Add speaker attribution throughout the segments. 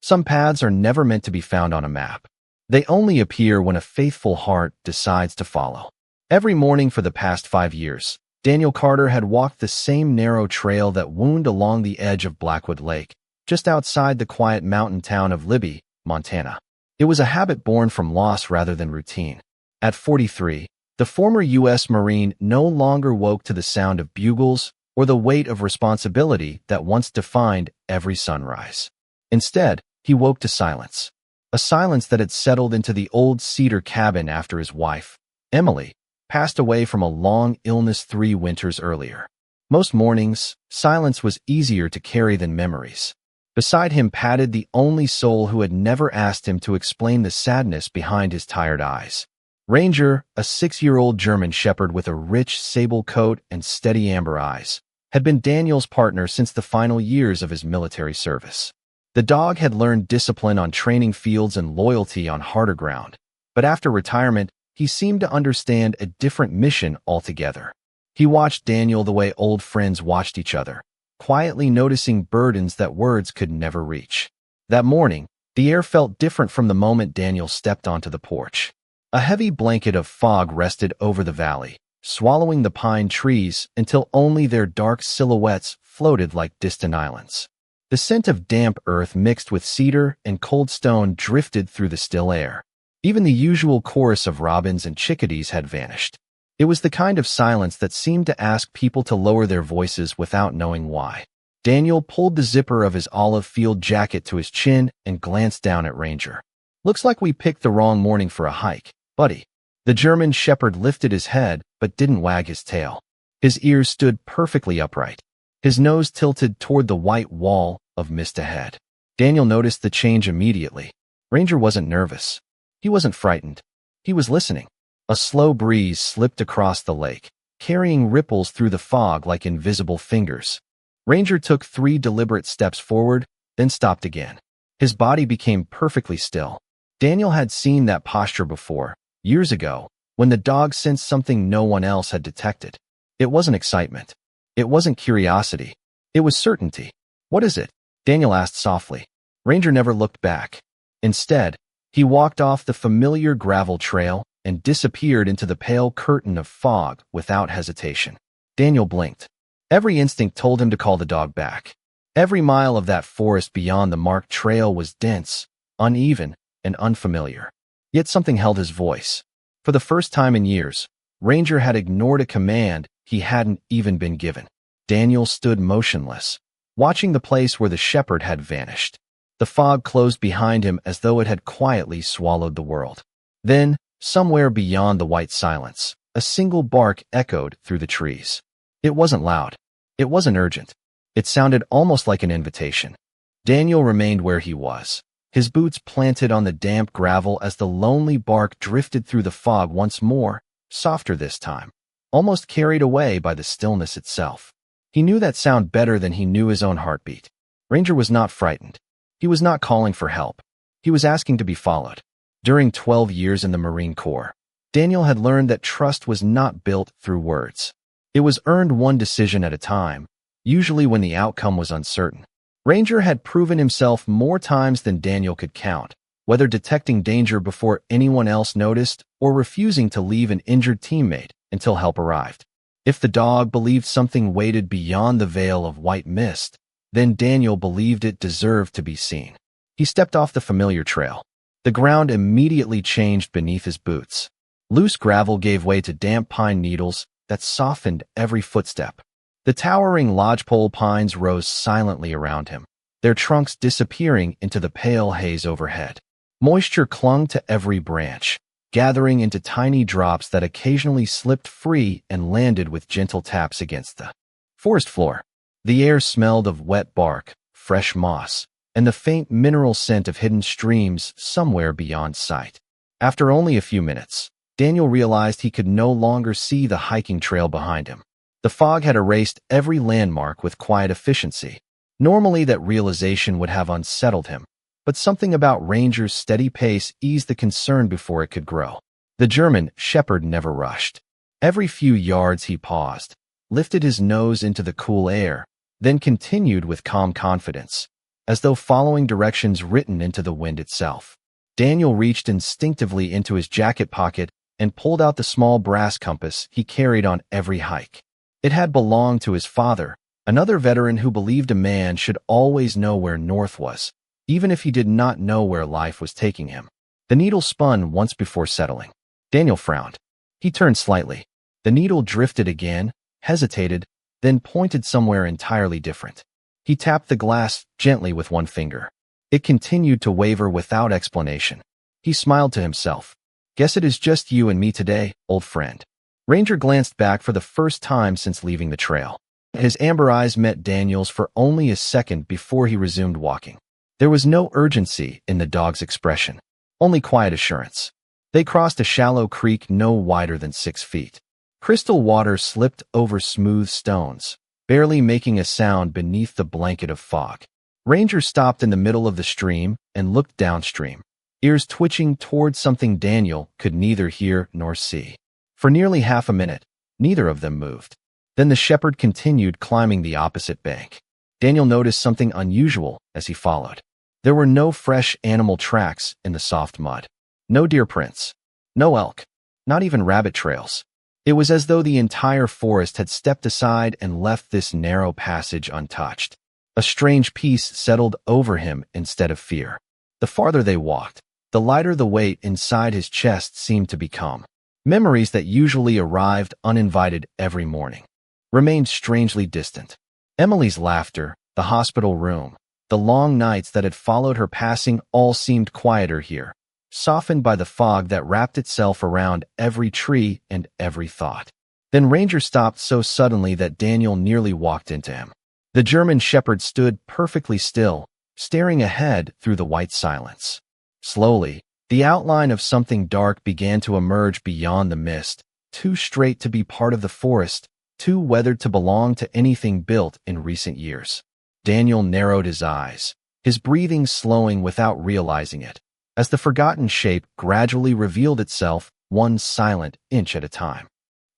Speaker 1: Some paths are never meant to be found on a map. They only appear when a faithful heart decides to follow. Every morning for the past 5 years, Daniel Carter had walked the same narrow trail that wound along the edge of Blackwood Lake, just outside the quiet mountain town of Libby, Montana. It was a habit born from loss rather than routine. At 43, the former U.S. Marine no longer woke to the sound of bugles or the weight of responsibility that once defined every sunrise. Instead, he woke to silence. A silence that had settled into the old cedar cabin after his wife, Emily, passed away from a long illness 3 winters earlier. Most mornings, silence was easier to carry than memories. Beside him padded the only soul who had never asked him to explain the sadness behind his tired eyes. Ranger, a 6-year-old German shepherd with a rich sable coat and steady amber eyes, had been Daniel's partner since the final years of his military service. The dog had learned discipline on training fields and loyalty on harder ground, but after retirement, he seemed to understand a different mission altogether. He watched Daniel the way old friends watched each other, quietly noticing burdens that words could never reach. That morning, the air felt different from the moment Daniel stepped onto the porch. A heavy blanket of fog rested over the valley, swallowing the pine trees until only their dark silhouettes floated like distant islands. The scent of damp earth mixed with cedar and cold stone drifted through the still air. Even the usual chorus of robins and chickadees had vanished. It was the kind of silence that seemed to ask people to lower their voices without knowing why. Daniel pulled the zipper of his olive field jacket to his chin and glanced down at Ranger. "Looks like we picked the wrong morning for a hike, buddy." The German shepherd lifted his head but didn't wag his tail. His ears stood perfectly upright. His nose tilted toward the white wall of mist ahead. Daniel noticed the change immediately. Ranger wasn't nervous. He wasn't frightened. He was listening. A slow breeze slipped across the lake, carrying ripples through the fog like invisible fingers. Ranger took 3 deliberate steps forward, then stopped again. His body became perfectly still. Daniel had seen that posture before, years ago, when the dog sensed something no one else had detected. It wasn't excitement. It wasn't curiosity. It was certainty. "What is it?" Daniel asked softly. Ranger never looked back. Instead, he walked off the familiar gravel trail and disappeared into the pale curtain of fog without hesitation. Daniel blinked. Every instinct told him to call the dog back. Every mile of that forest beyond the marked trail was dense, uneven, and unfamiliar. Yet something held his voice. For the first time in years, Ranger had ignored a command he hadn't even been given. Daniel stood motionless, watching the place where the shepherd had vanished. The fog closed behind him as though it had quietly swallowed the world. Then, somewhere beyond the white silence, a single bark echoed through the trees. It wasn't loud. It wasn't urgent. It sounded almost like an invitation. Daniel remained where he was, his boots planted on the damp gravel as the lonely bark drifted through the fog once more, softer this time, almost carried away by the stillness itself. He knew that sound better than he knew his own heartbeat. Ranger was not frightened. He was not calling for help. He was asking to be followed. During 12 years in the Marine Corps, Daniel had learned that trust was not built through words. It was earned one decision at a time, usually when the outcome was uncertain. Ranger had proven himself more times than Daniel could count, whether detecting danger before anyone else noticed or refusing to leave an injured teammate until help arrived. If the dog believed something waited beyond the veil of white mist, then Daniel believed it deserved to be seen. He stepped off the familiar trail. The ground immediately changed beneath his boots. Loose gravel gave way to damp pine needles that softened every footstep. The towering lodgepole pines rose silently around him, their trunks disappearing into the pale haze overhead. Moisture clung to every branch, gathering into tiny drops that occasionally slipped free and landed with gentle taps against the forest floor. The air smelled of wet bark, fresh moss, and the faint mineral scent of hidden streams somewhere beyond sight. After only a few minutes, Daniel realized he could no longer see the hiking trail behind him. The fog had erased every landmark with quiet efficiency. Normally that realization would have unsettled him, but something about Ranger's steady pace eased the concern before it could grow. The German shepherd never rushed. Every few yards he paused, lifted his nose into the cool air, then continued with calm confidence. as though following directions written into the wind itself. Daniel reached instinctively into his jacket pocket and pulled out the small brass compass he carried on every hike. It had belonged to his father, another veteran who believed a man should always know where north was, even if he did not know where life was taking him. The needle spun once before settling. Daniel frowned. He turned slightly. The needle drifted again, hesitated, then pointed somewhere entirely different. He tapped the glass gently with one finger. It continued to waver without explanation. He smiled to himself. Guess it is just you and me today, old friend. Ranger glanced back for the first time since leaving the trail. His amber eyes met Daniel's for only a second before he resumed walking. There was no urgency in the dog's expression, only quiet assurance. They crossed a shallow creek no wider than 6 feet. Crystal water slipped over smooth stones, barely making a sound beneath the blanket of fog. Ranger stopped in the middle of the stream and looked downstream, ears twitching towards something Daniel could neither hear nor see. For nearly half a minute, neither of them moved. Then the shepherd continued climbing the opposite bank. Daniel noticed something unusual as he followed. There were no fresh animal tracks in the soft mud. No deer prints. No elk. Not even rabbit trails. It was as though the entire forest had stepped aside and left this narrow passage untouched. A strange peace settled over him instead of fear. The farther they walked, the lighter the weight inside his chest seemed to become. Memories that usually arrived uninvited every morning remained strangely distant. Emily's laughter, the hospital room, the long nights that had followed her passing all seemed quieter here, softened by the fog that wrapped itself around every tree and every thought. Then Ranger stopped so suddenly that Daniel nearly walked into him. The German shepherd stood perfectly still, staring ahead through the white silence. Slowly, the outline of something dark began to emerge beyond the mist, too straight to be part of the forest, too weathered to belong to anything built in recent years. Daniel narrowed his eyes, his breathing slowing without realizing it, as the forgotten shape gradually revealed itself one silent inch at a time.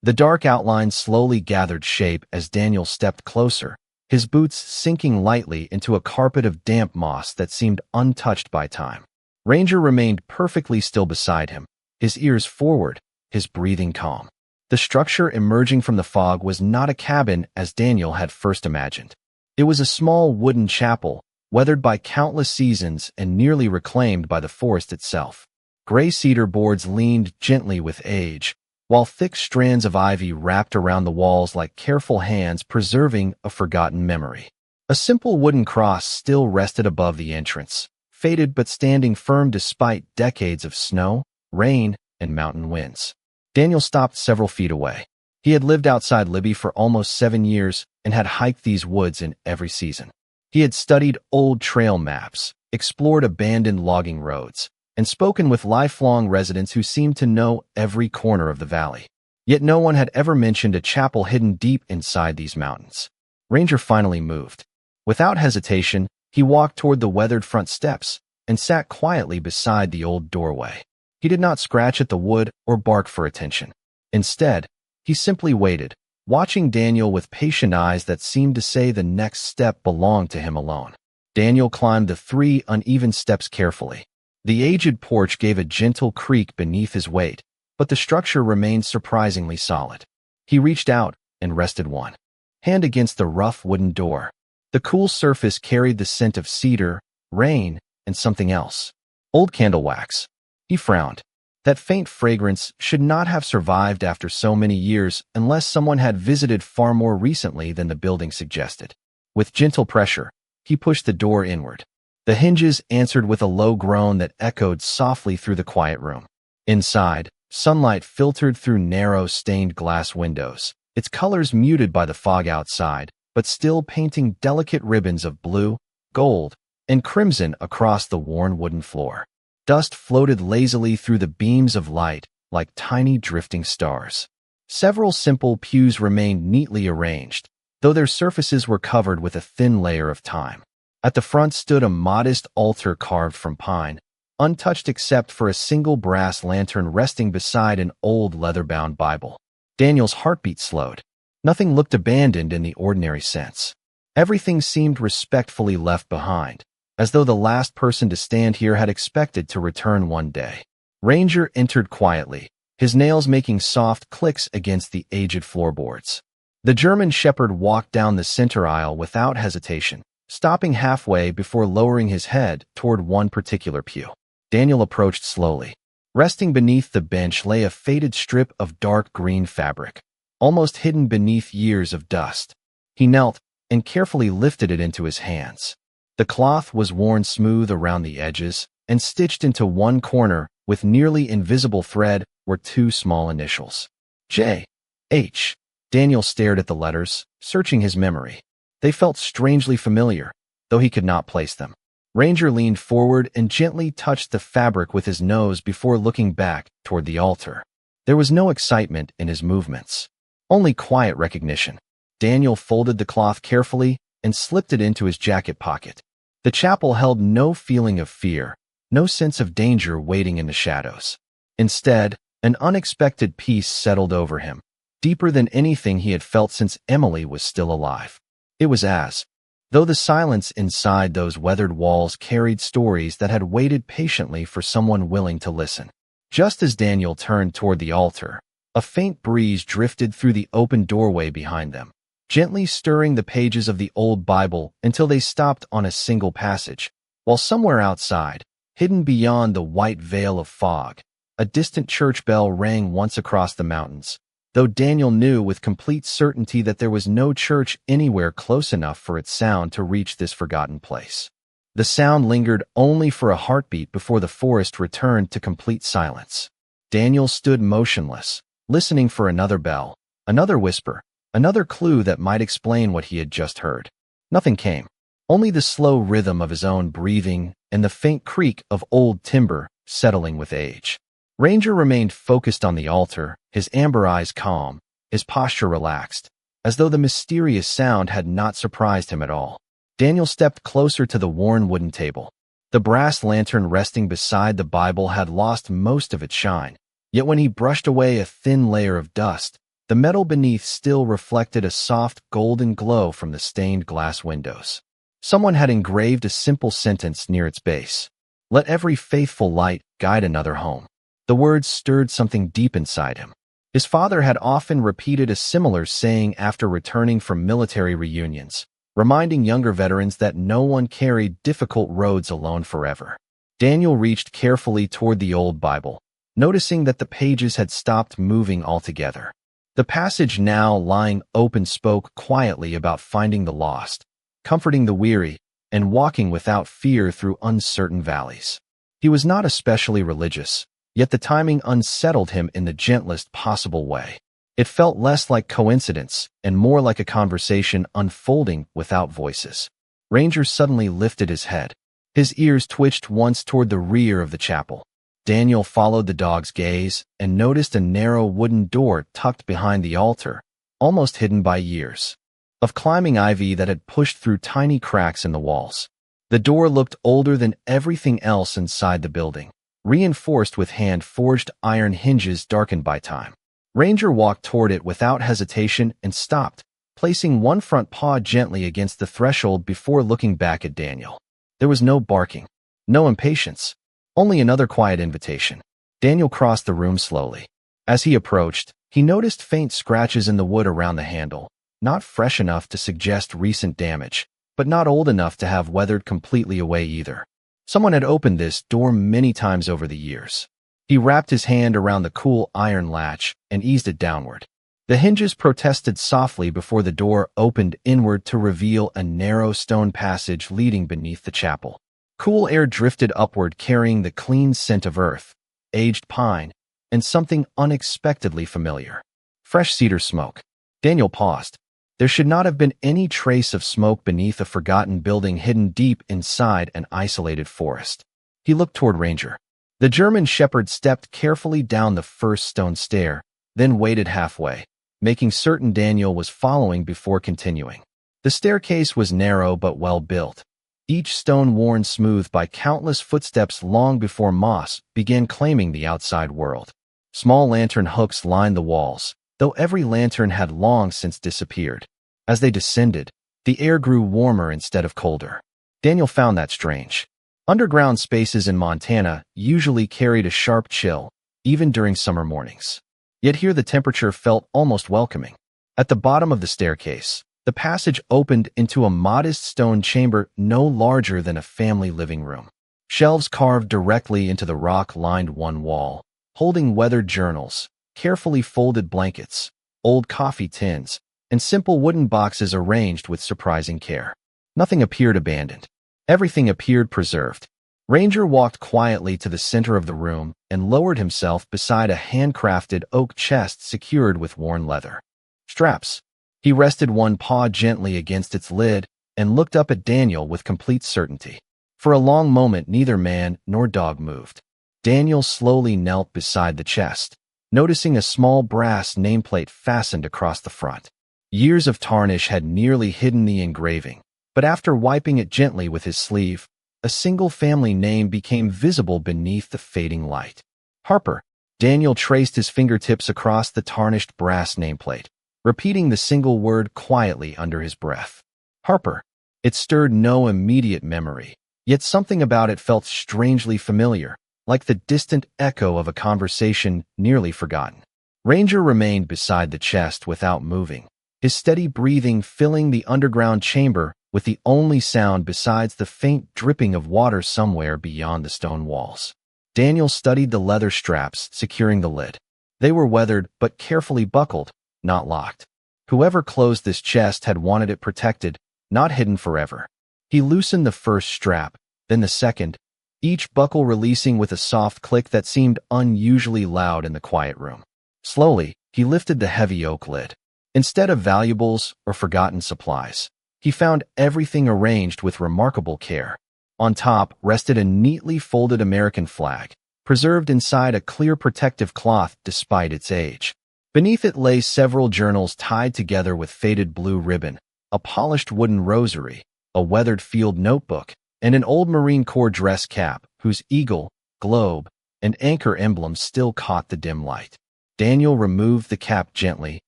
Speaker 1: The dark outline slowly gathered shape as Daniel stepped closer, his boots sinking lightly into a carpet of damp moss that seemed untouched by time. Ranger remained perfectly still beside him, his ears forward, his breathing calm. The structure emerging from the fog was not a cabin as Daniel had first imagined. It was a small wooden chapel, weathered by countless seasons and nearly reclaimed by the forest itself. Gray cedar boards leaned gently with age, while thick strands of ivy wrapped around the walls like careful hands preserving a forgotten memory. A simple wooden cross still rested above the entrance, faded but standing firm despite decades of snow, rain, and mountain winds. Daniel stopped several feet away. He had lived outside Libby for almost 7 years and had hiked these woods in every season. He had studied old trail maps, explored abandoned logging roads, and spoken with lifelong residents who seemed to know every corner of the valley. Yet no one had ever mentioned a chapel hidden deep inside these mountains. Ranger finally moved. Without hesitation, he walked toward the weathered front steps and sat quietly beside the old doorway. He did not scratch at the wood or bark for attention. Instead, he simply waited, watching Daniel with patient eyes that seemed to say the next step belonged to him alone. Daniel climbed the 3 uneven steps carefully. The aged porch gave a gentle creak beneath his weight, but the structure remained surprisingly solid. He reached out and rested one hand against the rough wooden door. The cool surface carried the scent of cedar, rain, and something else. Old candle wax. He frowned. That faint fragrance should not have survived after so many years unless someone had visited far more recently than the building suggested. With gentle pressure, he pushed the door inward. The hinges answered with a low groan that echoed softly through the quiet room. Inside, sunlight filtered through narrow stained glass windows, its colors muted by the fog outside, but still painting delicate ribbons of blue, gold, and crimson across the worn wooden floor. Dust floated lazily through the beams of light like tiny drifting stars. Several simple pews remained neatly arranged, though their surfaces were covered with a thin layer of time. At the front stood a modest altar carved from pine, untouched except for a single brass lantern resting beside an old leather-bound Bible. Daniel's heartbeat slowed. Nothing looked abandoned in the ordinary sense. Everything seemed respectfully left behind, as though the last person to stand here had expected to return one day. Ranger entered quietly, his nails making soft clicks against the aged floorboards. The German Shepherd walked down the center aisle without hesitation, stopping halfway before lowering his head toward one particular pew. Daniel approached slowly. Resting beneath the bench lay a faded strip of dark green fabric, almost hidden beneath years of dust. He knelt and carefully lifted it into his hands. The cloth was worn smooth around the edges, and stitched into one corner with nearly invisible thread were two small initials. J. H. Daniel stared at the letters, searching his memory. They felt strangely familiar, though he could not place them. Ranger leaned forward and gently touched the fabric with his nose before looking back toward the altar. There was no excitement in his movements, only quiet recognition. Daniel folded the cloth carefully and slipped it into his jacket pocket. The chapel held no feeling of fear, no sense of danger waiting in the shadows. Instead, an unexpected peace settled over him, deeper than anything he had felt since Emily was still alive. It was as though the silence inside those weathered walls carried stories that had waited patiently for someone willing to listen. Just as Daniel turned toward the altar, a faint breeze drifted through the open doorway behind them, gently stirring the pages of the old Bible until they stopped on a single passage, while somewhere outside, hidden beyond the white veil of fog, a distant church bell rang once across the mountains, though Daniel knew with complete certainty that there was no church anywhere close enough for its sound to reach this forgotten place. The sound lingered only for a heartbeat before the forest returned to complete silence. Daniel stood motionless, listening for another bell, another whisper, another clue that might explain what he had just heard. Nothing came, only the slow rhythm of his own breathing and the faint creak of old timber settling with age. Ranger remained focused on the altar, his amber eyes calm, his posture relaxed, as though the mysterious sound had not surprised him at all. Daniel stepped closer to the worn wooden table. The brass lantern resting beside the Bible had lost most of its shine, yet when he brushed away a thin layer of dust, the metal beneath still reflected a soft golden glow from the stained glass windows. Someone had engraved a simple sentence near its base. Let every faithful light guide another home. The words stirred something deep inside him. His father had often repeated a similar saying after returning from military reunions, reminding younger veterans that no one carried difficult roads alone forever. Daniel reached carefully toward the old Bible, noticing that the pages had stopped moving altogether. The passage now lying open spoke quietly about finding the lost, comforting the weary, and walking without fear through uncertain valleys. He was not especially religious, yet the timing unsettled him in the gentlest possible way. It felt less like coincidence and more like a conversation unfolding without voices. Ranger suddenly lifted his head. His ears twitched once toward the rear of the chapel. Daniel followed the dog's gaze and noticed a narrow wooden door tucked behind the altar, almost hidden by years of climbing ivy that had pushed through tiny cracks in the walls. The door looked older than everything else inside the building, reinforced with hand-forged iron hinges darkened by time. Ranger walked toward it without hesitation and stopped, placing one front paw gently against the threshold before looking back at Daniel. There was no barking, no impatience, only another quiet invitation. Daniel crossed the room slowly. As he approached, he noticed faint scratches in the wood around the handle, not fresh enough to suggest recent damage, but not old enough to have weathered completely away either. Someone had opened this door many times over the years. He wrapped his hand around the cool iron latch and eased it downward. The hinges protested softly before the door opened inward to reveal a narrow stone passage leading beneath the chapel. Cool air drifted upward carrying the clean scent of earth, aged pine, and something unexpectedly familiar. Fresh cedar smoke. Daniel paused. There should not have been any trace of smoke beneath a forgotten building hidden deep inside an isolated forest. He looked toward Ranger. The German Shepherd stepped carefully down the first stone stair, then waited halfway, making certain Daniel was following before continuing. The staircase was narrow but well built, each stone worn smooth by countless footsteps long before moss began claiming the outside world. Small lantern hooks lined the walls, though every lantern had long since disappeared. As they descended, the air grew warmer instead of colder. Daniel found that strange. Underground spaces in Montana usually carried a sharp chill, even during summer mornings. Yet here the temperature felt almost welcoming. At the bottom of the staircase, the passage opened into a modest stone chamber no larger than a family living room. Shelves carved directly into the rock lined one wall, holding weathered journals, carefully folded blankets, old coffee tins, and simple wooden boxes arranged with surprising care. Nothing appeared abandoned. Everything appeared preserved. Ranger walked quietly to the center of the room and lowered himself beside a handcrafted oak chest secured with worn leather straps. He rested one paw gently against its lid and looked up at Daniel with complete certainty. For a long moment, neither man nor dog moved. Daniel slowly knelt beside the chest, noticing a small brass nameplate fastened across the front. Years of tarnish had nearly hidden the engraving, but after wiping it gently with his sleeve, a single family name became visible beneath the fading light. Harper. Daniel traced his fingertips across the tarnished brass nameplate, repeating the single word quietly under his breath. Harper. It stirred no immediate memory, yet something about it felt strangely familiar, like the distant echo of a conversation nearly forgotten. Ranger remained beside the chest without moving, his steady breathing filling the underground chamber with the only sound besides the faint dripping of water somewhere beyond the stone walls. Daniel studied the leather straps securing the lid. They were weathered but carefully buckled, not locked. Whoever closed this chest had wanted it protected, not hidden forever. He loosened the first strap, then the second, each buckle releasing with a soft click that seemed unusually loud in the quiet room. Slowly, he lifted the heavy oak lid. Instead of valuables or forgotten supplies, he found everything arranged with remarkable care. On top rested a neatly folded American flag, preserved inside a clear protective cloth despite its age. Beneath it lay several journals tied together with faded blue ribbon, a polished wooden rosary, a weathered field notebook, and an old Marine Corps dress cap whose eagle, globe, and anchor emblems still caught the dim light. Daniel removed the cap gently,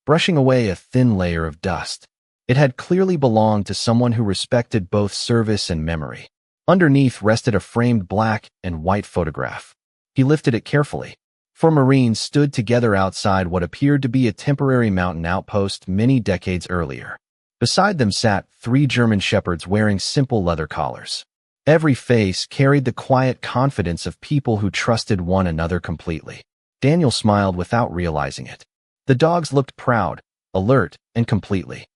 Speaker 1: brushing away a thin layer of dust. It had clearly belonged to someone who respected both service and memory. Underneath rested a framed black and white photograph. He lifted it carefully. Four Marines stood together outside what appeared to be a temporary mountain outpost many decades earlier. Beside them sat 3 German shepherds wearing simple leather collars. Every face carried the quiet confidence of people who trusted one another completely. Daniel smiled without realizing it. The dogs looked proud, alert, and completely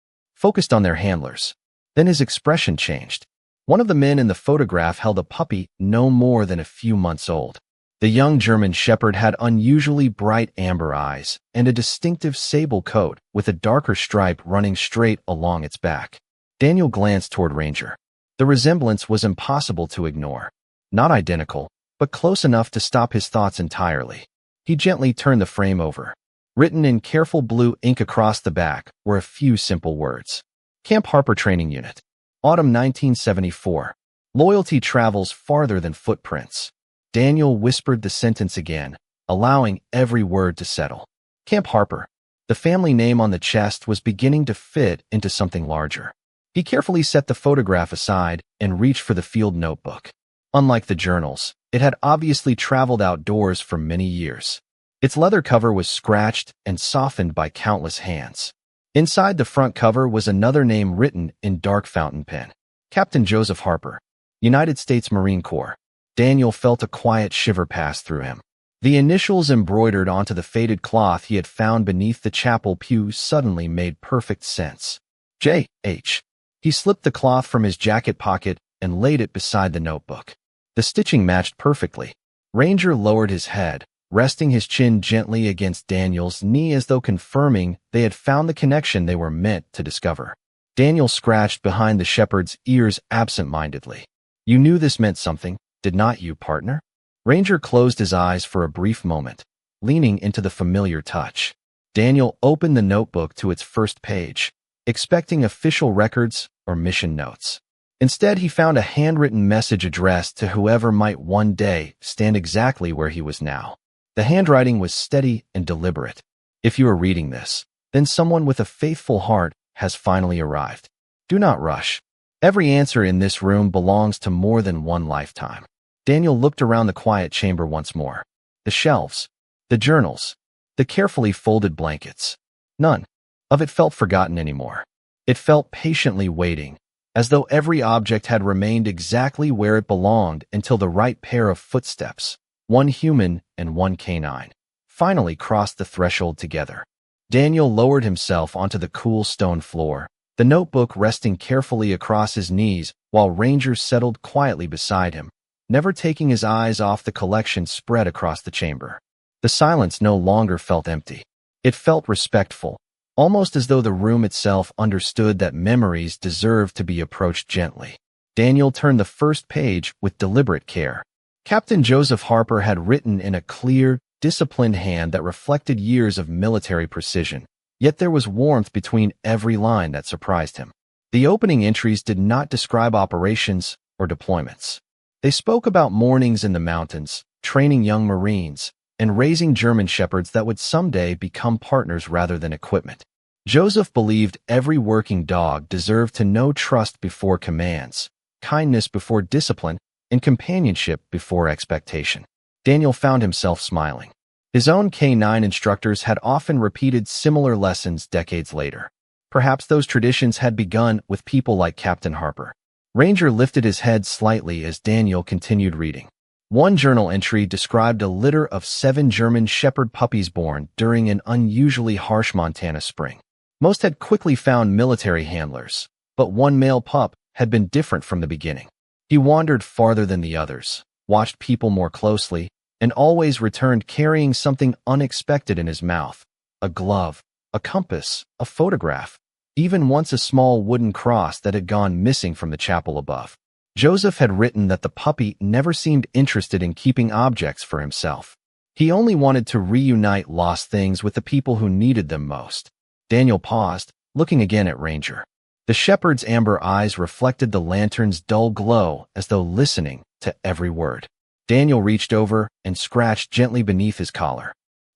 Speaker 1: focused on their handlers. Then his expression changed. One of the men in the photograph held a puppy no more than a few months old. The young German shepherd had unusually bright amber eyes and a distinctive sable coat with a darker stripe running straight along its back. Daniel glanced toward Ranger. The resemblance was impossible to ignore. Not identical, but close enough to stop his thoughts entirely. He gently turned the frame over. Written in careful blue ink across the back were a few simple words. Camp Harper Training Unit. Autumn 1974. Loyalty travels farther than footprints. Daniel whispered the sentence again, allowing every word to settle. Camp Harper. The family name on the chest was beginning to fit into something larger. He carefully set the photograph aside and reached for the field notebook. Unlike the journals, it had obviously traveled outdoors for many years. Its leather cover was scratched and softened by countless hands. Inside the front cover was another name written in dark fountain pen. Captain Joseph Harper, United States Marine Corps. Daniel felt a quiet shiver pass through him. The initials embroidered onto the faded cloth he had found beneath the chapel pew suddenly made perfect sense. J.H. He slipped the cloth from his jacket pocket and laid it beside the notebook. The stitching matched perfectly. Ranger lowered his head, resting his chin gently against Daniel's knee as though confirming they had found the connection they were meant to discover. Daniel scratched behind the shepherd's ears absent-mindedly. You knew this meant something, did not you, partner? Ranger closed his eyes for a brief moment, leaning into the familiar touch. Daniel opened the notebook to its first page, expecting official records or mission notes. Instead, he found a handwritten message addressed to whoever might one day stand exactly where he was now. The handwriting was steady and deliberate. If you are reading this, then someone with a faithful heart has finally arrived. Do not rush. Every answer in this room belongs to more than one lifetime. Daniel looked around the quiet chamber once more. The shelves, the journals, the carefully folded blankets. None of it felt forgotten anymore. It felt patiently waiting, as though every object had remained exactly where it belonged until the right pair of footsteps, one human and one canine, finally crossed the threshold together. Daniel lowered himself onto the cool stone floor, the notebook resting carefully across his knees while Ranger settled quietly beside him, never taking his eyes off the collection spread across the chamber. The silence no longer felt empty. It felt respectful, almost as though the room itself understood that memories deserved to be approached gently. Daniel turned the first page with deliberate care. Captain Joseph Harper had written in a clear, disciplined hand that reflected years of military precision, yet there was warmth between every line that surprised him. The opening entries did not describe operations or deployments. They spoke about mornings in the mountains, training young Marines, and raising German shepherds that would someday become partners rather than equipment. Joseph believed every working dog deserved to know trust before commands, kindness before discipline, and companionship before expectation. Daniel found himself smiling. His own K-9 instructors had often repeated similar lessons decades later. Perhaps those traditions had begun with people like Captain Harper. Ranger lifted his head slightly as Daniel continued reading. One journal entry described a litter of 7 German shepherd puppies born during an unusually harsh Montana spring. Most had quickly found military handlers, but one male pup had been different from the beginning. He wandered farther than the others, watched people more closely, and always returned carrying something unexpected in his mouth: a glove, a compass, a photograph, even once a small wooden cross that had gone missing from the chapel above. Joseph had written that the puppy never seemed interested in keeping objects for himself. He only wanted to reunite lost things with the people who needed them most. Daniel paused, looking again at Ranger. The shepherd's amber eyes reflected the lantern's dull glow as though listening to every word. Daniel reached over and scratched gently beneath his collar.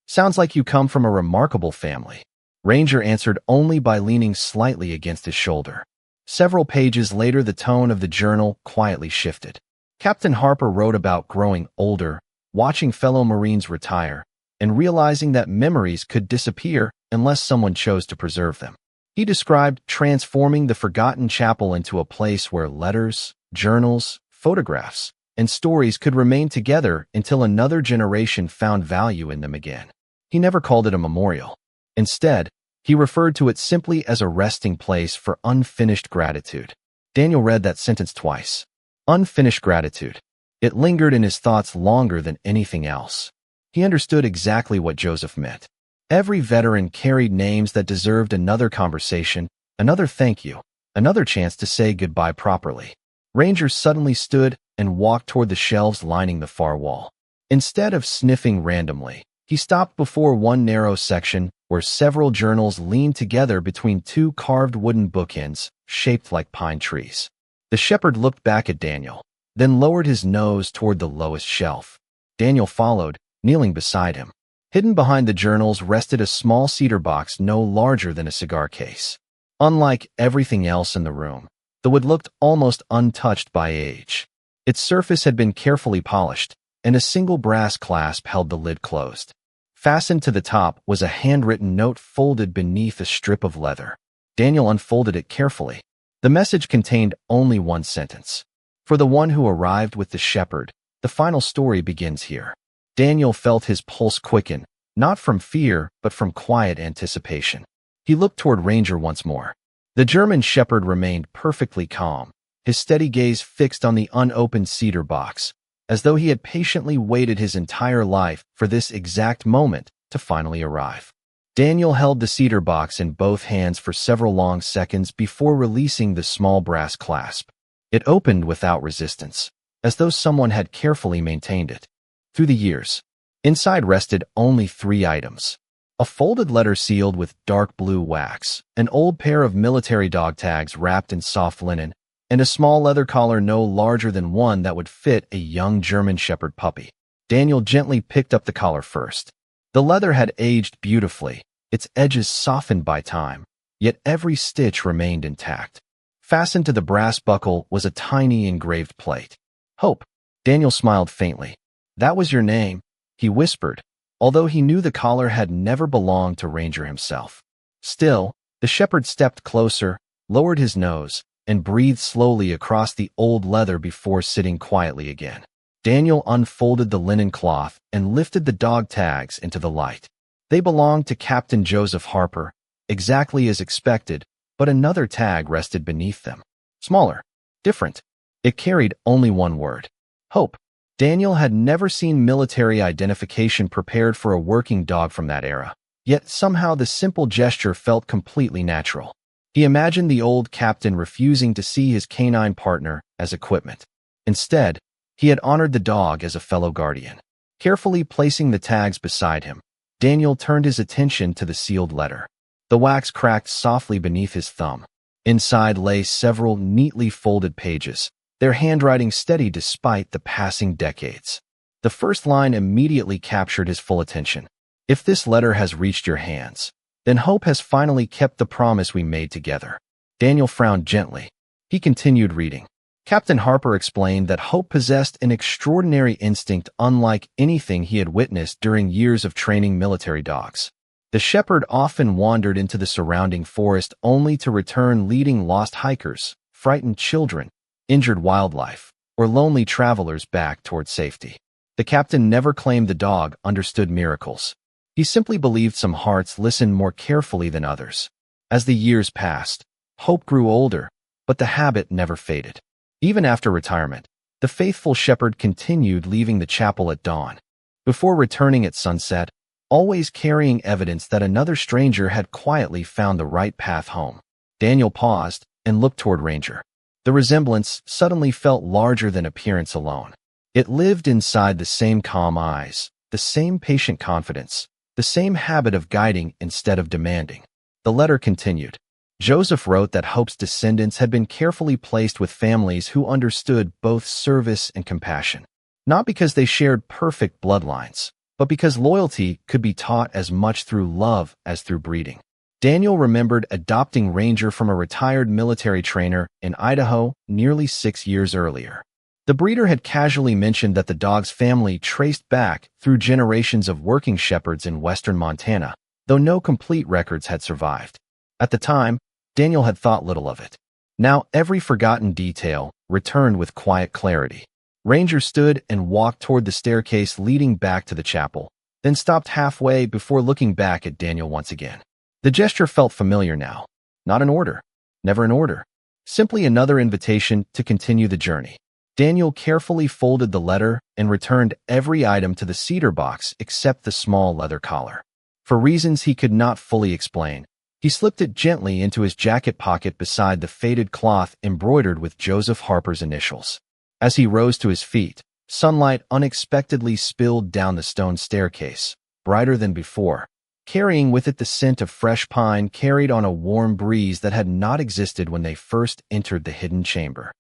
Speaker 1: "Sounds like you come from a remarkable family." Ranger answered only by leaning slightly against his shoulder. Several pages later, the tone of the journal quietly shifted. Captain Harper wrote about growing older, watching fellow Marines retire, and realizing that memories could disappear unless someone chose to preserve them. He described transforming the forgotten chapel into a place where letters, journals, photographs, and stories could remain together until another generation found value in them again. He never called it a memorial. Instead, he referred to it simply as a resting place for unfinished gratitude. Daniel read that sentence twice. Unfinished gratitude. It lingered in his thoughts longer than anything else. He understood exactly what Joseph meant. Every veteran carried names that deserved another conversation, another thank you, another chance to say goodbye properly. Ranger suddenly stood and walked toward the shelves lining the far wall. Instead of sniffing randomly, he stopped before one narrow section where several journals leaned together between 2 carved wooden bookends shaped like pine trees. The shepherd looked back at Daniel, then lowered his nose toward the lowest shelf. Daniel followed, kneeling beside him. Hidden behind the journals rested a small cedar box no larger than a cigar case. Unlike everything else in the room, the wood looked almost untouched by age. Its surface had been carefully polished, and a single brass clasp held the lid closed. Fastened to the top was a handwritten note folded beneath a strip of leather. Daniel unfolded it carefully. The message contained only one sentence. "For the one who arrived with the shepherd, the final story begins here." Daniel felt his pulse quicken, not from fear, but from quiet anticipation. He looked toward Ranger once more. The German shepherd remained perfectly calm, his steady gaze fixed on the unopened cedar box, as though he had patiently waited his entire life for this exact moment to finally arrive. Daniel held the cedar box in both hands for several long seconds before releasing the small brass clasp. It opened without resistance, as though someone had carefully maintained it. Through the years, inside rested only 3 items. A folded letter sealed with dark blue wax, an old pair of military dog tags wrapped in soft linen, and a small leather collar no larger than one that would fit a young German shepherd puppy. Daniel gently picked up the collar first. The leather had aged beautifully, its edges softened by time, yet every stitch remained intact. Fastened to the brass buckle was a tiny engraved plate. Hope. Daniel smiled faintly. That was your name, he whispered, although he knew the collar had never belonged to Ranger himself. Still, the shepherd stepped closer, lowered his nose, and breathed slowly across the old leather before sitting quietly again. Daniel unfolded the linen cloth and lifted the dog tags into the light. They belonged to Captain Joseph Harper, exactly as expected, but another tag rested beneath them. Smaller. Different. It carried only one word. Hope. Daniel had never seen military identification prepared for a working dog from that era, yet somehow the simple gesture felt completely natural. He imagined the old captain refusing to see his canine partner as equipment. Instead, he had honored the dog as a fellow guardian. Carefully placing the tags beside him, Daniel turned his attention to the sealed letter. The wax cracked softly beneath his thumb. Inside lay several neatly folded pages, their handwriting steady despite the passing decades. The first line immediately captured his full attention. If this letter has reached your hands, then hope has finally kept the promise we made together. Daniel frowned gently. He continued reading. Captain Harper explained that Hope possessed an extraordinary instinct unlike anything he had witnessed during years of training military dogs. The shepherd often wandered into the surrounding forest only to return leading lost hikers, frightened children, injured wildlife, or lonely travelers back toward safety. The captain never claimed the dog understood miracles. He simply believed some hearts listened more carefully than others. As the years passed, Hope grew older, but the habit never faded. Even after retirement, the faithful shepherd continued leaving the chapel at dawn, before returning at sunset, always carrying evidence that another stranger had quietly found the right path home. Daniel paused and looked toward Ranger. The resemblance suddenly felt larger than appearance alone. It lived inside the same calm eyes, the same patient confidence, the same habit of guiding instead of demanding. The letter continued. Joseph wrote that Hope's descendants had been carefully placed with families who understood both service and compassion, not because they shared perfect bloodlines, but because loyalty could be taught as much through love as through breeding. Daniel remembered adopting Ranger from a retired military trainer in Idaho nearly 6 years earlier. The breeder had casually mentioned that the dog's family traced back through generations of working shepherds in western Montana, though no complete records had survived. At the time, Daniel had thought little of it. Now every forgotten detail returned with quiet clarity. Ranger stood and walked toward the staircase leading back to the chapel, then stopped halfway before looking back at Daniel once again. The gesture felt familiar now. Not an order. Never an order. Simply another invitation to continue the journey. Daniel carefully folded the letter and returned every item to the cedar box except the small leather collar. For reasons he could not fully explain, he slipped it gently into his jacket pocket beside the faded cloth embroidered with Joseph Harper's initials. As he rose to his feet, sunlight unexpectedly spilled down the stone staircase, brighter than before, carrying with it the scent of fresh pine carried on a warm breeze that had not existed when they first entered the hidden chamber.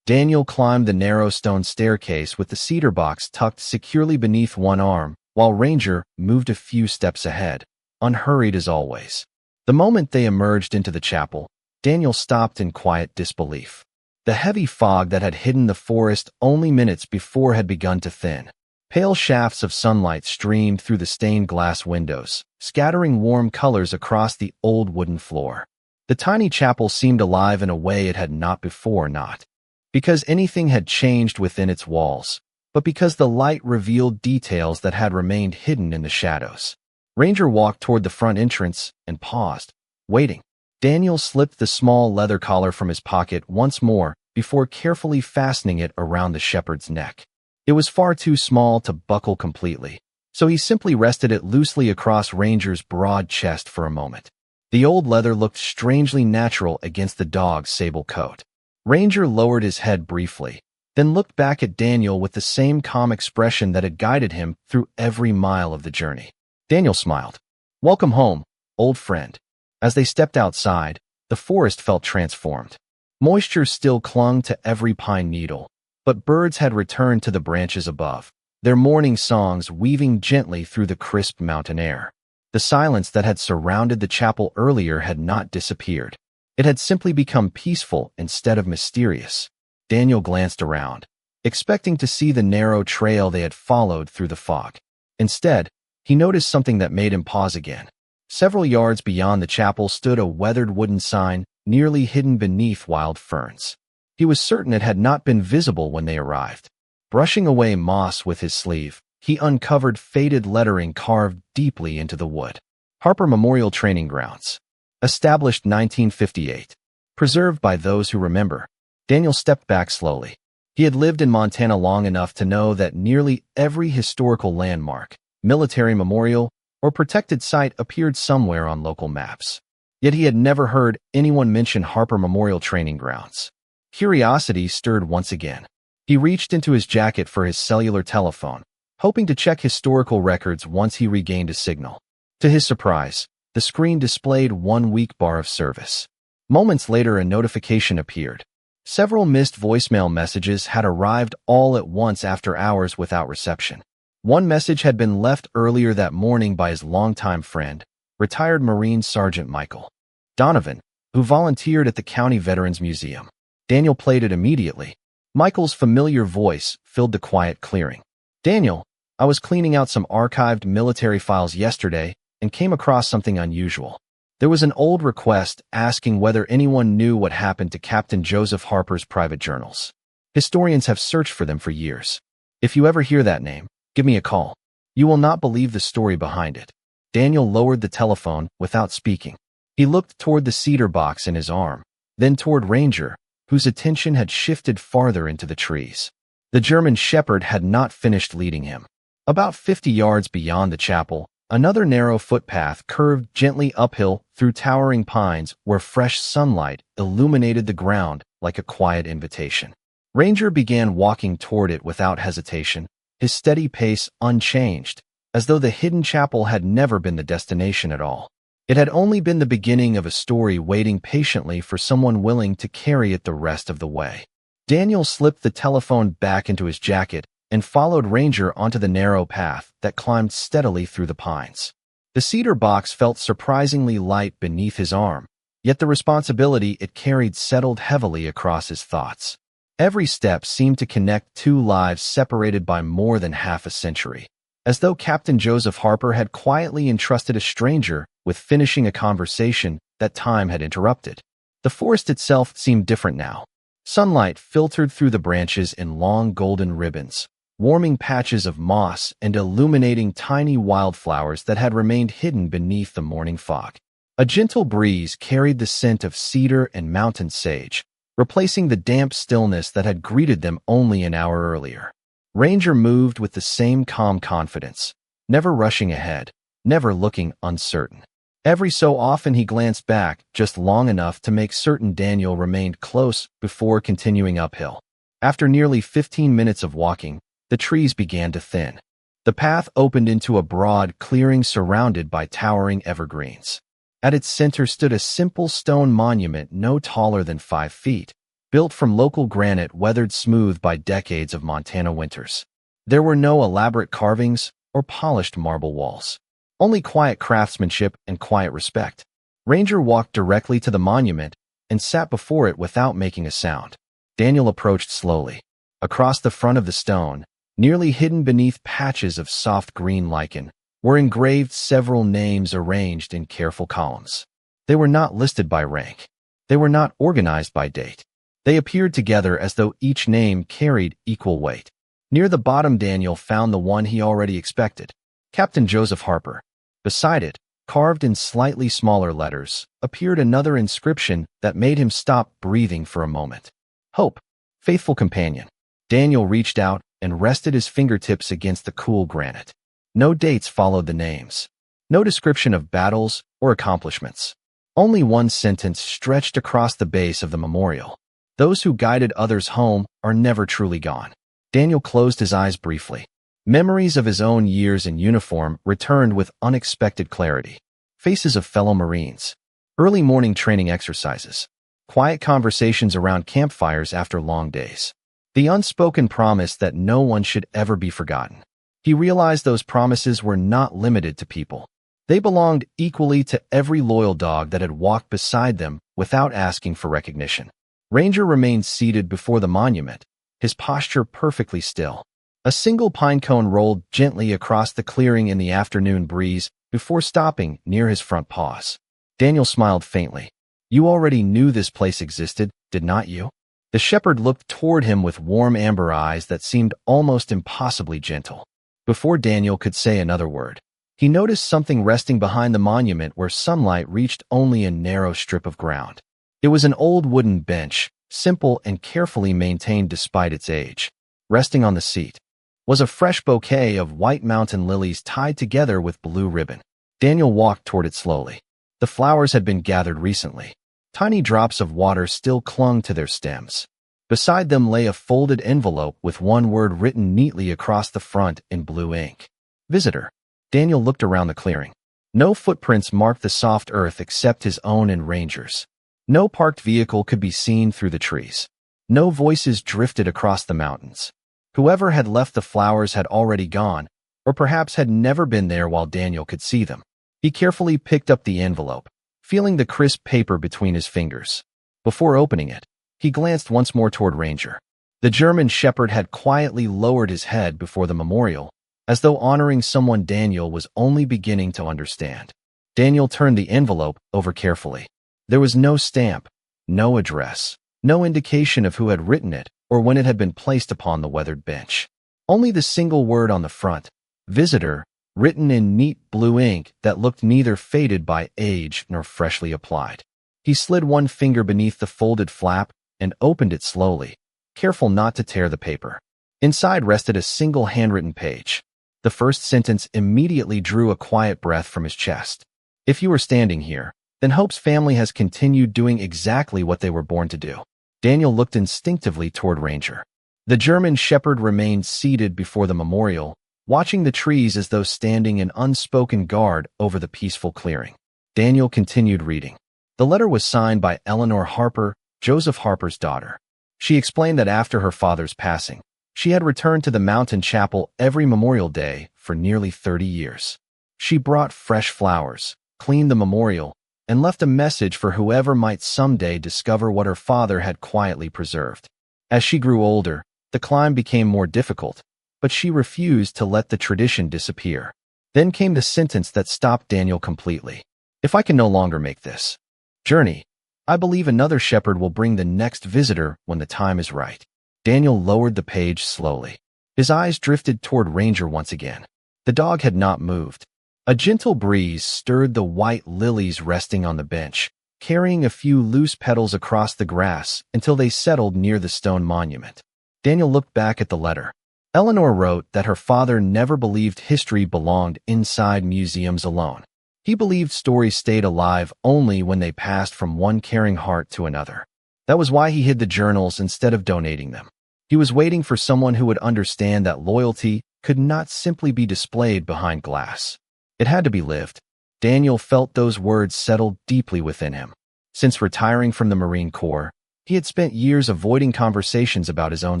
Speaker 1: Daniel climbed the narrow stone staircase with the cedar box tucked securely beneath one arm, while Ranger moved a few steps ahead, unhurried as always. The moment they emerged into the chapel, Daniel stopped in quiet disbelief. The heavy fog that had hidden the forest only minutes before had begun to thin. Pale shafts of sunlight streamed through the stained glass windows, scattering warm colors across the old wooden floor. The tiny chapel seemed alive in a way it had not before, not because anything had changed within its walls, but because the light revealed details that had remained hidden in the shadows. Ranger walked toward the front entrance and paused, waiting. Daniel slipped the small leather collar from his pocket once more before carefully fastening it around the shepherd's neck. It was far too small to buckle completely, so he simply rested it loosely across Ranger's broad chest for a moment. The old leather looked strangely natural against the dog's sable coat. Ranger lowered his head briefly, then looked back at Daniel with the same calm expression that had guided him through every mile of the journey. Daniel smiled. "Welcome home, old friend." As they stepped outside, the forest felt transformed. Moisture still clung to every pine needle, but birds had returned to the branches above, their morning songs weaving gently through the crisp mountain air. The silence that had surrounded the chapel earlier had not disappeared. It had simply become peaceful instead of mysterious. Daniel glanced around, expecting to see the narrow trail they had followed through the fog. Instead, he noticed something that made him pause again. Several yards beyond the chapel stood a weathered wooden sign, nearly hidden beneath wild ferns. He was certain it had not been visible when they arrived. Brushing away moss with his sleeve, he uncovered faded lettering carved deeply into the wood. Harper Memorial Training Grounds. Established 1958. Preserved by those who remember. Daniel stepped back slowly. He had lived in Montana long enough to know that nearly every historical landmark, military memorial, or protected site appeared somewhere on local maps. Yet he had never heard anyone mention Harper Memorial Training Grounds. Curiosity stirred once again. He reached into his jacket for his cellular telephone, hoping to check historical records once he regained a signal. To his surprise, the screen displayed 1 week bar of service. Moments later, a notification appeared. Several missed voicemail messages had arrived all at once after hours without reception. One message had been left earlier that morning by his longtime friend, retired Marine Sergeant Michael Donovan, who volunteered at the County Veterans Museum. Daniel played it immediately. Michael's familiar voice filled the quiet clearing. "Daniel, I was cleaning out some archived military files yesterday and came across something unusual. There was an old request asking whether anyone knew what happened to Captain Joseph Harper's private journals. Historians have searched for them for years. If you ever hear that name, give me a call. You will not believe the story behind it." Daniel lowered the telephone without speaking. He looked toward the cedar box in his arm, then toward Ranger, whose attention had shifted farther into the trees. The German shepherd had not finished leading him. About 50 yards beyond the chapel, another narrow footpath curved gently uphill through towering pines where fresh sunlight illuminated the ground like a quiet invitation. Ranger began walking toward it without hesitation, his steady pace unchanged, as though the hidden chapel had never been the destination at all. It had only been the beginning of a story waiting patiently for someone willing to carry it the rest of the way. Daniel slipped the telephone back into his jacket and followed Ranger onto the narrow path that climbed steadily through the pines. The cedar box felt surprisingly light beneath his arm, yet the responsibility it carried settled heavily across his thoughts. Every step seemed to connect two lives separated by more than half a century, as though Captain Joseph Harper had quietly entrusted a stranger with finishing a conversation that time had interrupted. The forest itself seemed different now. Sunlight filtered through the branches in long golden ribbons, warming patches of moss and illuminating tiny wildflowers that had remained hidden beneath the morning fog. A gentle breeze carried the scent of cedar and mountain sage, replacing the damp stillness that had greeted them only an hour earlier. Ranger moved with the same calm confidence, never rushing ahead, never looking uncertain. Every so often he glanced back just long enough to make certain Daniel remained close before continuing uphill. After nearly 15 minutes of walking, the trees began to thin. The path opened into a broad clearing surrounded by towering evergreens. At its center stood a simple stone monument no taller than 5 feet, built from local granite weathered smooth by decades of Montana winters. There were no elaborate carvings or polished marble walls. Only quiet craftsmanship and quiet respect. Ranger walked directly to the monument and sat before it without making a sound. Daniel approached slowly. Across the front of the stone, nearly hidden beneath patches of soft green lichen, were engraved several names arranged in careful columns. They were not listed by rank. They were not organized by date. They appeared together as though each name carried equal weight. Near the bottom, Daniel found the one he already expected: Captain Joseph Harper. Beside it, carved in slightly smaller letters, appeared another inscription that made him stop breathing for a moment. Hope, faithful companion. Daniel reached out and rested his fingertips against the cool granite. No dates followed the names. No description of battles or accomplishments. Only one sentence stretched across the base of the memorial: "Those who guided others home are never truly gone." Daniel closed his eyes briefly. Memories of his own years in uniform returned with unexpected clarity. Faces of fellow Marines. Early morning training exercises. Quiet conversations around campfires after long days. The unspoken promise that no one should ever be forgotten. He realized those promises were not limited to people. They belonged equally to every loyal dog that had walked beside them without asking for recognition. Ranger remained seated before the monument, his posture perfectly still. A single pine cone rolled gently across the clearing in the afternoon breeze before stopping near his front paws. Daniel smiled faintly. "You already knew this place existed, did not you?" The shepherd looked toward him with warm amber eyes that seemed almost impossibly gentle. Before Daniel could say another word, he noticed something resting behind the monument where sunlight reached only a narrow strip of ground. It was an old wooden bench, simple and carefully maintained despite its age. Resting on the seat was a fresh bouquet of white mountain lilies tied together with blue ribbon. Daniel walked toward it slowly. The flowers had been gathered recently. Tiny drops of water still clung to their stems. Beside them lay a folded envelope with one word written neatly across the front in blue ink. "Visitor." Daniel looked around the clearing. No footprints marked the soft earth except his own and Ranger's. No parked vehicle could be seen through the trees. No voices drifted across the mountains. Whoever had left the flowers had already gone, or perhaps had never been there while Daniel could see them. He carefully picked up the envelope, feeling the crisp paper between his fingers. Before opening it, he glanced once more toward Ranger. The German shepherd had quietly lowered his head before the memorial, as though honoring someone Daniel was only beginning to understand. Daniel turned the envelope over carefully. There was no stamp, no address, no indication of who had written it or when it had been placed upon the weathered bench. Only the single word on the front, "Visitor," written in neat blue ink that looked neither faded by age nor freshly applied. He slid one finger beneath the folded flap and opened it slowly, careful not to tear the paper. Inside rested a single handwritten page. The first sentence immediately drew a quiet breath from his chest. "If you are standing here, then Hope's family has continued doing exactly what they were born to do." Daniel looked instinctively toward Ranger. The German shepherd remained seated before the memorial, watching the trees as though standing in unspoken guard over the peaceful clearing. Daniel continued reading. The letter was signed by Eleanor Harper, Joseph Harper's daughter. She explained that after her father's passing, she had returned to the mountain chapel every Memorial Day for nearly 30 years. She brought fresh flowers, cleaned the memorial, and left a message for whoever might someday discover what her father had quietly preserved. As she grew older, the climb became more difficult, but she refused to let the tradition disappear. Then came the sentence that stopped Daniel completely. "If I can no longer make this journey, I believe another shepherd will bring the next visitor when the time is right." Daniel lowered the page slowly. His eyes drifted toward Ranger once again. The dog had not moved. A gentle breeze stirred the white lilies resting on the bench, carrying a few loose petals across the grass until they settled near the stone monument. Daniel looked back at the letter. Eleanor wrote that her father never believed history belonged inside museums alone. He believed stories stayed alive only when they passed from one caring heart to another. That was why he hid the journals instead of donating them. He was waiting for someone who would understand that loyalty could not simply be displayed behind glass. It had to be lived. Daniel felt those words settle deeply within him. Since retiring from the Marine Corps, he had spent years avoiding conversations about his own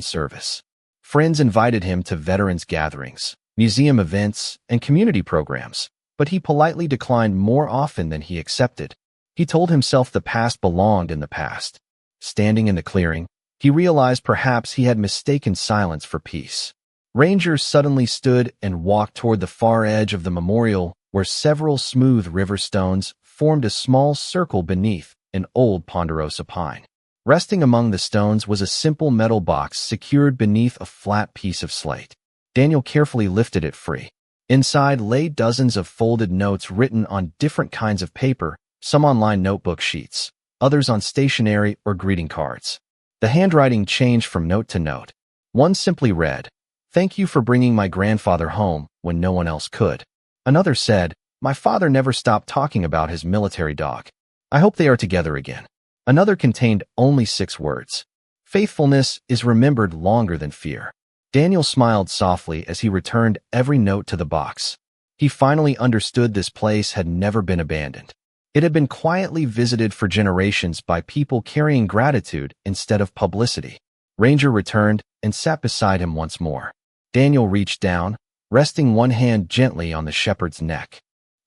Speaker 1: service. Friends invited him to veterans gatherings, museum events, and community programs, but he politely declined more often than he accepted. He told himself the past belonged in the past. Standing in the clearing, he realized perhaps he had mistaken silence for peace. Ranger suddenly stood and walked toward the far edge of the memorial where several smooth river stones formed a small circle beneath an old ponderosa pine. Resting among the stones was a simple metal box secured beneath a flat piece of slate. Daniel carefully lifted it free. Inside lay dozens of folded notes written on different kinds of paper, some on lined notebook sheets, others on stationery or greeting cards. The handwriting changed from note to note. One simply read, "Thank you for bringing my grandfather home when no one else could." Another said, "My father never stopped talking about his military dog. I hope they are together again." Another contained only 6 words. "Faithfulness is remembered longer than fear." Daniel smiled softly as he returned every note to the box. He finally understood this place had never been abandoned. It had been quietly visited for generations by people carrying gratitude instead of publicity. Ranger returned and sat beside him once more. Daniel reached down, resting one hand gently on the shepherd's neck.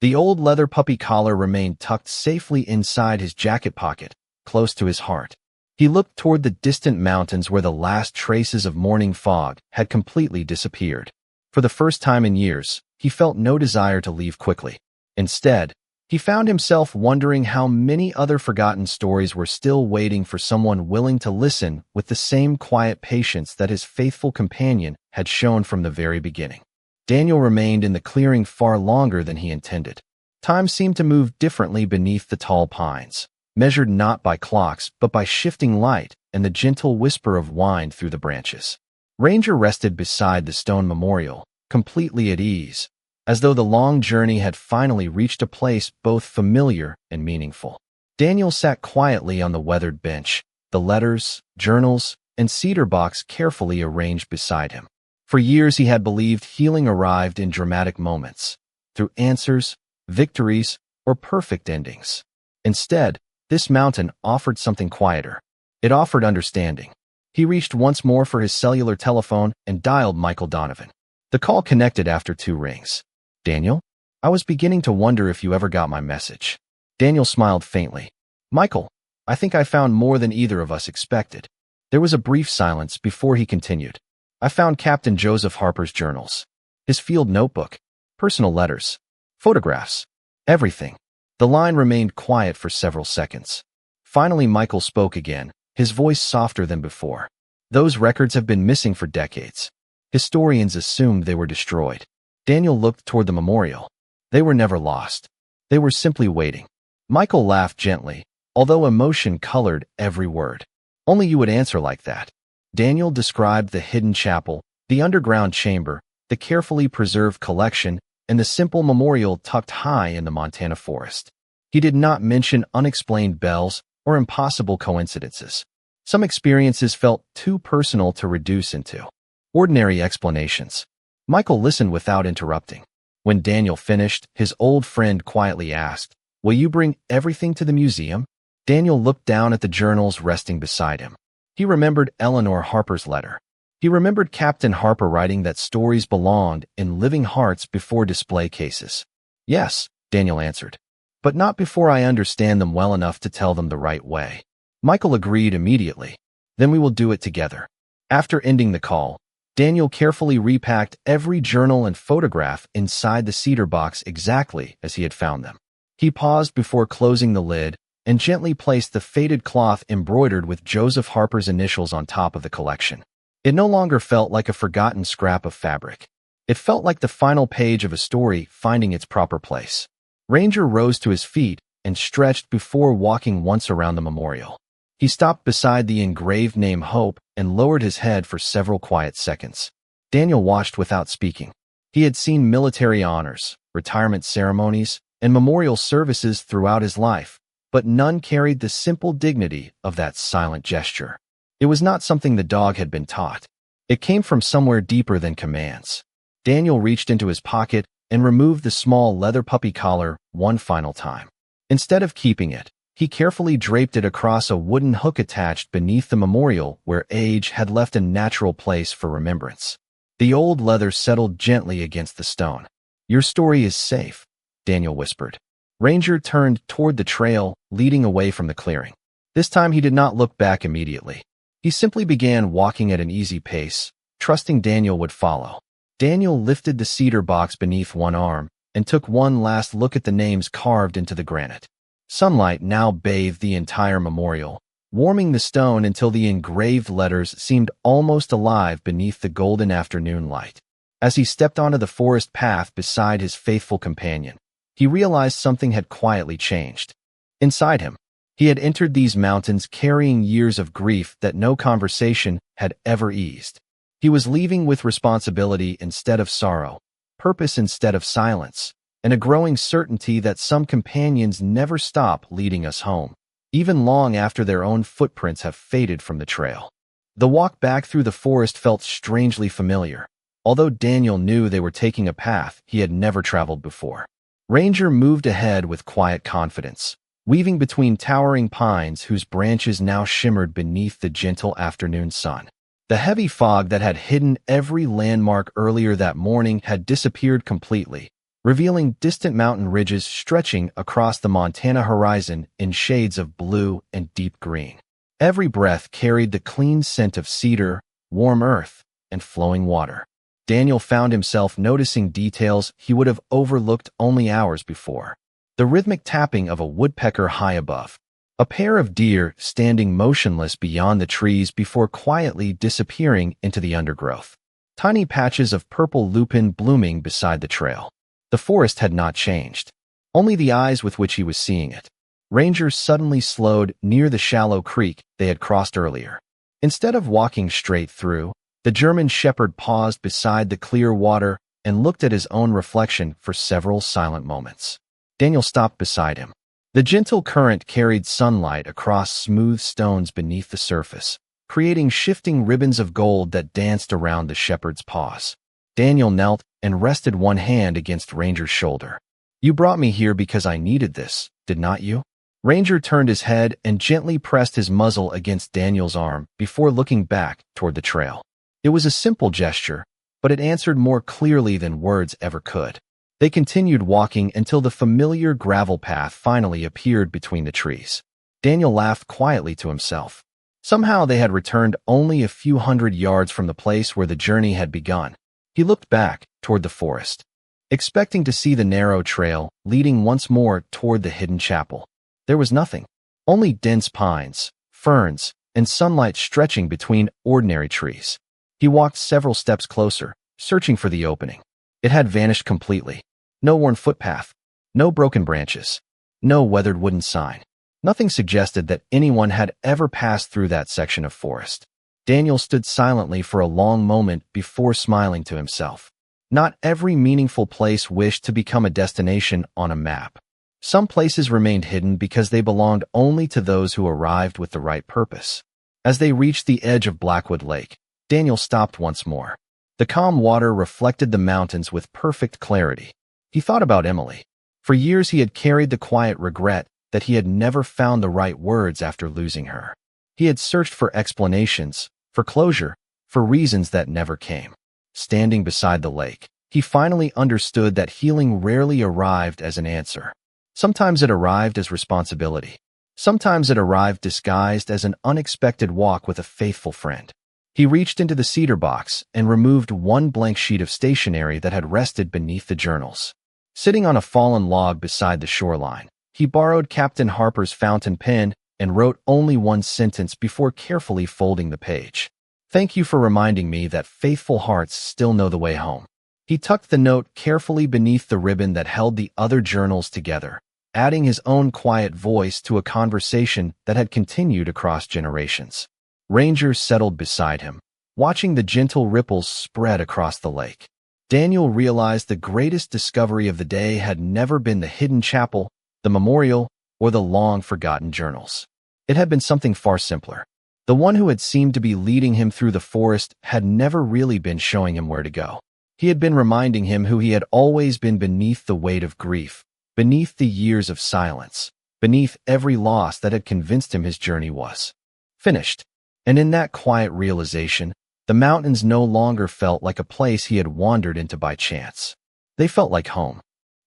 Speaker 1: The old leather puppy collar remained tucked safely inside his jacket pocket, close to his heart. He looked toward the distant mountains where the last traces of morning fog had completely disappeared. For the first time in years, he felt no desire to leave quickly. Instead, he found himself wondering how many other forgotten stories were still waiting for someone willing to listen with the same quiet patience that his faithful companion had shown from the very beginning. Daniel remained in the clearing far longer than he intended. Time seemed to move differently beneath the tall pines, measured not by clocks but by shifting light and the gentle whisper of wind through the branches. Ranger rested beside the stone memorial, completely at ease, as though the long journey had finally reached a place both familiar and meaningful. Daniel sat quietly on the weathered bench, the letters, journals, and cedar box carefully arranged beside him. For years he had believed healing arrived in dramatic moments, through answers, victories, or perfect endings. Instead, this mountain offered something quieter. It offered understanding. He reached once more for his cellular telephone and dialed Michael Donovan. The call connected after 2 rings. "Daniel? I was beginning to wonder if you ever got my message." Daniel smiled faintly. "Michael, I think I found more than either of us expected." There was a brief silence before he continued. "I found Captain Joseph Harper's journals, his field notebook, personal letters, photographs, everything." The line remained quiet for several seconds. Finally, Michael spoke again, his voice softer than before. "Those records have been missing for decades. Historians assumed they were destroyed." Daniel looked toward the memorial. They were never lost. They were simply waiting. Michael laughed gently, although emotion colored every word. "Only you would answer like that." Daniel described the hidden chapel, the underground chamber, the carefully preserved collection, and the simple memorial tucked high in the Montana forest. He did not mention unexplained bells or impossible coincidences. Some experiences felt too personal to reduce into ordinary explanations. Michael listened without interrupting. When Daniel finished, his old friend quietly asked, "Will you bring everything to the museum?" Daniel looked down at the journals resting beside him. He remembered Eleanor Harper's letter. He remembered Captain Harper writing that stories belonged in living hearts before display cases. "Yes," Daniel answered, "but not before I understand them well enough to tell them the right way." Michael agreed immediately. "Then we will do it together." After ending the call, Daniel carefully repacked every journal and photograph inside the cedar box exactly as he had found them. He paused before closing the lid and gently placed the faded cloth embroidered with Joseph Harper's initials on top of the collection. It no longer felt like a forgotten scrap of fabric. It felt like the final page of a story finding its proper place. Ranger rose to his feet and stretched before walking once around the memorial. He stopped beside the engraved name Hope and lowered his head for several quiet seconds. Daniel watched without speaking. He had seen military honors, retirement ceremonies, and memorial services throughout his life, but none carried the simple dignity of that silent gesture. It was not something the dog had been taught. It came from somewhere deeper than commands. Daniel reached into his pocket and removed the small leather puppy collar one final time. Instead of keeping it, he carefully draped it across a wooden hook attached beneath the memorial where age had left a natural place for remembrance. The old leather settled gently against the stone. "Your story is safe," Daniel whispered. Ranger turned toward the trail, leading away from the clearing. This time he did not look back immediately. He simply began walking at an easy pace, trusting Daniel would follow. Daniel lifted the cedar box beneath one arm and took one last look at the names carved into the granite. Sunlight now bathed the entire memorial, warming the stone until the engraved letters seemed almost alive beneath the golden afternoon light. As he stepped onto the forest path beside his faithful companion, he realized something had quietly changed. Inside him, he had entered these mountains carrying years of grief that no conversation had ever eased. He was leaving with responsibility instead of sorrow, purpose instead of silence, and a growing certainty that some companions never stop leading us home, even long after their own footprints have faded from the trail. The walk back through the forest felt strangely familiar, although Daniel knew they were taking a path he had never traveled before. Ranger moved ahead with quiet confidence, weaving between towering pines whose branches now shimmered beneath the gentle afternoon sun. The heavy fog that had hidden every landmark earlier that morning had disappeared completely, revealing distant mountain ridges stretching across the Montana horizon in shades of blue and deep green. Every breath carried the clean scent of cedar, warm earth, and flowing water. Daniel found himself noticing details he would have overlooked only hours before. The rhythmic tapping of a woodpecker high above. A pair of deer standing motionless beyond the trees before quietly disappearing into the undergrowth. Tiny patches of purple lupin blooming beside the trail. The forest had not changed, only the eyes with which he was seeing it. Ranger suddenly slowed near the shallow creek they had crossed earlier. Instead of walking straight through, the German shepherd paused beside the clear water and looked at his own reflection for several silent moments. Daniel stopped beside him. The gentle current carried sunlight across smooth stones beneath the surface, creating shifting ribbons of gold that danced around the shepherd's paws. Daniel knelt and rested one hand against Ranger's shoulder. "You brought me here because I needed this, did not you?" Ranger turned his head and gently pressed his muzzle against Daniel's arm before looking back toward the trail. It was a simple gesture, but it answered more clearly than words ever could. They continued walking until the familiar gravel path finally appeared between the trees. Daniel laughed quietly to himself. Somehow they had returned only a few hundred yards from the place where the journey had begun. He looked back toward the forest, expecting to see the narrow trail leading once more toward the hidden chapel. There was nothing, only dense pines, ferns, and sunlight stretching between ordinary trees. He walked several steps closer, searching for the opening. It had vanished completely. No worn footpath, no broken branches, no weathered wooden sign. Nothing suggested that anyone had ever passed through that section of forest. Daniel stood silently for a long moment before smiling to himself. Not every meaningful place wished to become a destination on a map. Some places remained hidden because they belonged only to those who arrived with the right purpose. As they reached the edge of Blackwood Lake, Daniel stopped once more. The calm water reflected the mountains with perfect clarity. He thought about Emily. For years he had carried the quiet regret that he had never found the right words after losing her. He had searched for explanations, for closure, for reasons that never came. Standing beside the lake, he finally understood that healing rarely arrived as an answer. Sometimes it arrived as responsibility. Sometimes it arrived disguised as an unexpected walk with a faithful friend. He reached into the cedar box and removed one blank sheet of stationery that had rested beneath the journals. Sitting on a fallen log beside the shoreline, he borrowed Captain Harper's fountain pen and wrote only one sentence before carefully folding the page. "Thank you for reminding me that faithful hearts still know the way home." He tucked the note carefully beneath the ribbon that held the other journals together, adding his own quiet voice to a conversation that had continued across generations. Ranger settled beside him, watching the gentle ripples spread across the lake. Daniel realized the greatest discovery of the day had never been the hidden chapel, the memorial, or the long-forgotten journals. It had been something far simpler. The one who had seemed to be leading him through the forest had never really been showing him where to go. He had been reminding him who he had always been beneath the weight of grief, beneath the years of silence, beneath every loss that had convinced him his journey was finished. And in that quiet realization, the mountains no longer felt like a place he had wandered into by chance. They felt like home.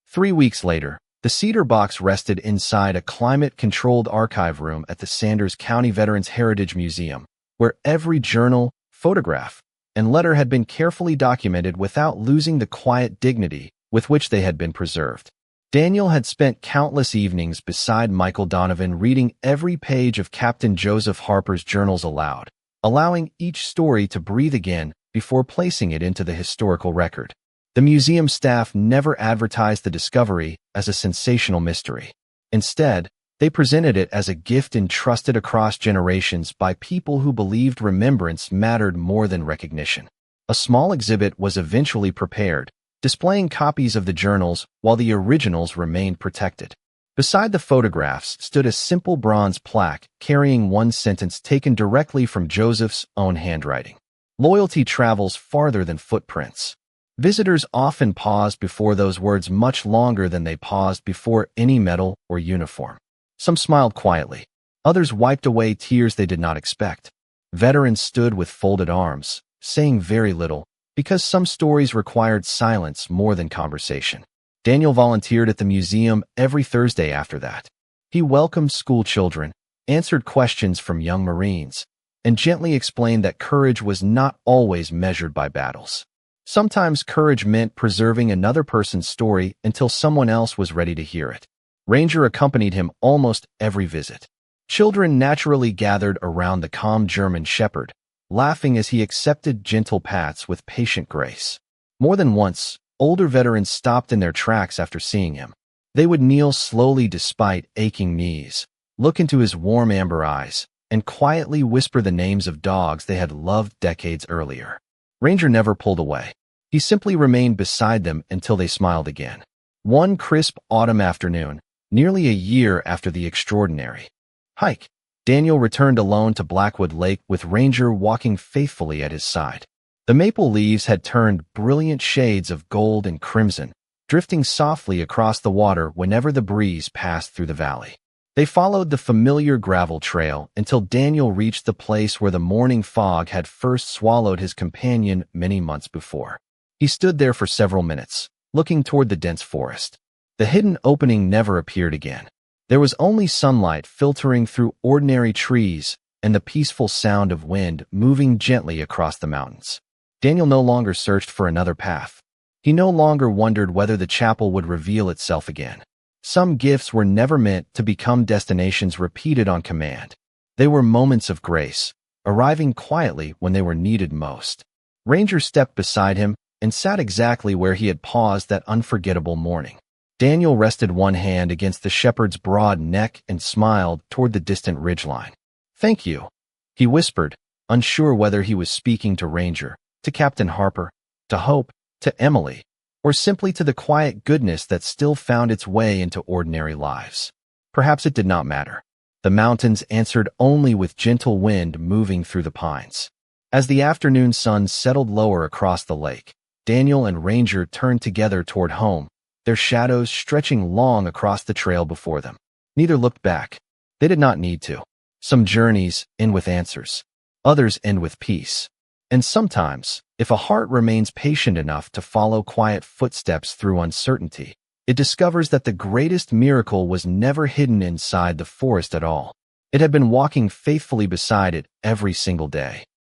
Speaker 1: 3 weeks later, the cedar box rested inside a climate-controlled archive room at the Sanders County Veterans Heritage Museum, where every journal, photograph, and letter had been carefully documented without losing the quiet dignity with which they had been preserved. Daniel had spent countless evenings beside Michael Donovan reading every page of Captain Joseph Harper's journals aloud, allowing each story to breathe again before placing it into the historical record. The museum staff never advertised the discovery as a sensational mystery. Instead, they presented it as a gift entrusted across generations by people who believed remembrance mattered more than recognition. A small exhibit was eventually prepared, displaying copies of the journals while the originals remained protected. Beside the photographs stood a simple bronze plaque carrying one sentence taken directly from Joseph's own handwriting. "Loyalty travels farther than footprints." Visitors often paused before those words much longer than they paused before any medal or uniform. Some smiled quietly. Others wiped away tears they did not expect. Veterans stood with folded arms, saying very little, because some stories required silence more than conversation. Daniel volunteered at the museum every Thursday after that. He welcomed school children, answered questions from young Marines, and gently explained that courage was not always measured by battles. Sometimes courage meant preserving another person's story until someone else was ready to hear it. Ranger accompanied him almost every visit. Children naturally gathered around the calm German shepherd, laughing as he accepted gentle pats with patient grace. More than once, older veterans stopped in their tracks after seeing him. They would kneel slowly despite aching knees, look into his warm amber eyes, and quietly whisper the names of dogs they had loved decades earlier. Ranger never pulled away. He simply remained beside them until they smiled again. One crisp autumn afternoon, nearly a year after the extraordinary hike, Daniel returned alone to Blackwood Lake with Ranger walking faithfully at his side. The maple leaves had turned brilliant shades of gold and crimson, drifting softly across the water whenever the breeze passed through the valley. They followed the familiar gravel trail until Daniel reached the place where the morning fog had first swallowed his companion many months before. He stood there for several minutes, looking toward the dense forest. The hidden opening never appeared again. There was only sunlight filtering through ordinary trees and the peaceful sound of wind moving gently across the mountains. Daniel no longer searched for another path. He no longer wondered whether the chapel would reveal itself again. Some gifts were never meant to become destinations repeated on command. They were moments of grace, arriving quietly when they were needed most. Ranger stepped beside him and sat exactly where he had paused that unforgettable morning. Daniel rested one hand against the shepherd's broad neck and smiled toward the distant ridgeline. "Thank you," he whispered, unsure whether he was speaking to Ranger, to Captain Harper, to Hope, to Emily, or simply to the quiet goodness that still found its way into ordinary lives. Perhaps it did not matter. The mountains answered only with gentle wind moving through the pines. As the afternoon sun settled lower across the lake, Daniel and Ranger turned together toward home, their shadows stretching long across the trail before them. Neither looked back. They did not need to. Some journeys end with answers. Others end with peace. And sometimes, if a heart remains patient enough to follow quiet footsteps through uncertainty, it discovers that the greatest miracle was never hidden inside the forest at all. It had been walking faithfully beside it every single day.